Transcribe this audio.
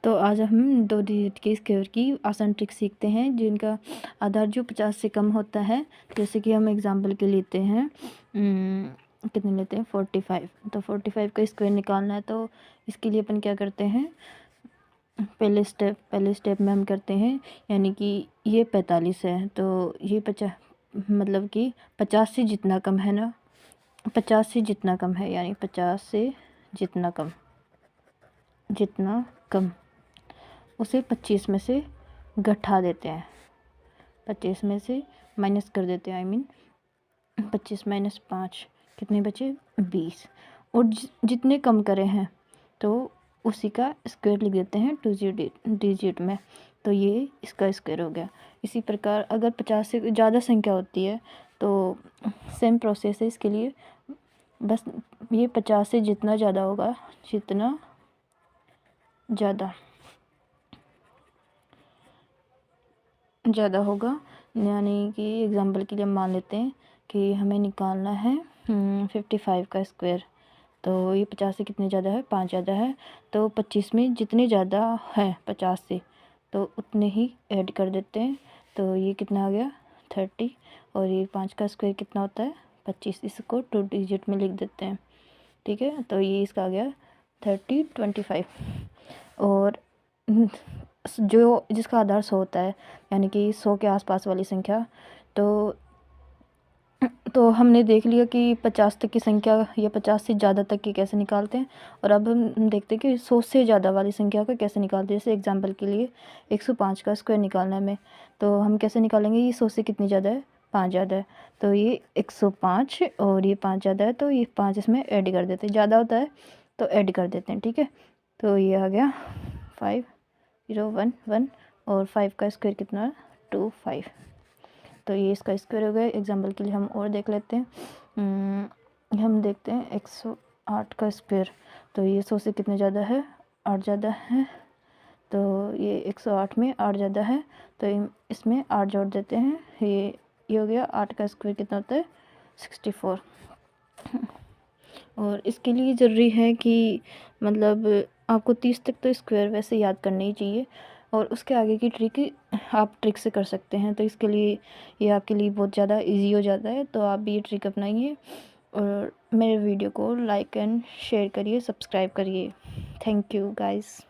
तो आज हम 2 डिजिट के स्क्वायर की आसान ट्रिक सीखते हैं जिनका आधार जो 50 से कम होता है। जैसे कि हम एग्जांपल के लेते हैं कितने लेते हैं 45। तो 45 का स्क्वायर निकालना है, तो इसके लिए अपन क्या करते हैं, पहले स्टेप में हम करते हैं, यानी कि ये 45 है तो ये 50 मतलब कि 50 से जितना कम है ना, 50 से जितना कम है, यानी 50 से जितना कम उसे 25 में से घटा देते हैं, 25 में से माइनस कर देते हैं, आई मीन 25 माइनस 5 कितने बचे 20। और जितने कम करे हैं तो उसी का स्क्वायर लिख देते हैं 2 डिजिट में, तो ये इसका स्क्वायर हो गया। इसी प्रकार अगर 50 से ज़्यादा संख्या होती है तो सेम प्रोसेस है इसके लिए, बस ये 50 से जितना ज़्यादा होगा, जितना ज़्यादा होगा, यानी कि एग्जांपल के लिए मान लेते हैं कि हमें निकालना है 55 का स्क्वायर। तो ये 50 से कितने ज़्यादा है, 5 ज़्यादा है, तो 25 में जितने ज़्यादा है 50 से तो उतने ही ऐड कर देते हैं। तो ये कितना आ गया 30, और ये 5 का स्क्वायर कितना होता है 25, इसको 2 डिजिट में लिख देते हैं, ठीक है। तो ये इसका आ गया 30 25। और जो जिसका आधार 100 होता है, यानी कि 100 के आसपास वाली संख्या, तो हमने देख लिया कि 50 तक की संख्या या 50 से ज़्यादा तक की कैसे निकालते हैं। और अब हम देखते हैं कि 100 से ज़्यादा वाली संख्या को कैसे निकालते हैं। जैसे एग्जांपल के लिए 105 का स्क्वायर निकालना है हमें, तो हम कैसे निकालेंगे, ये 100 से कितनी ज़्यादा है, 5 ज़्यादा है, तो ये 105 और ये 5 ज़्यादा है, तो ये 5 इसमें ऐड कर देते हैं, ज़्यादा होता है तो ऐड कर देते हैं, ठीक है। तो ये आ गया 5 0 1 1, और 5 का स्क्वायर कितना है 2 5, तो ये इसका स्क्वायर हो गया। एग्जांपल के लिए हम और देख लेते हैं, हम देखते हैं 108 का स्क्वायर, तो ये 100 से कितने ज़्यादा है, 8 ज़्यादा है, तो ये 108 में 8 ज़्यादा है, तो इसमें 8 जोड़ देते हैं, ये हो गया। 8 का स्क्वायर कितना होता है 64। और इसके लिए ज़रूरी है कि मतलब आपको 30 तक तो स्क्वायर वैसे याद करना ही चाहिए, और उसके आगे की ट्रिक आप ट्रिक से कर सकते हैं, तो इसके लिए ये आपके लिए बहुत ज़्यादा इजी हो जाता है। तो आप भी ये ट्रिक अपनाइए और मेरे वीडियो को लाइक एंड शेयर करिए, सब्सक्राइब करिए। Thank you guys.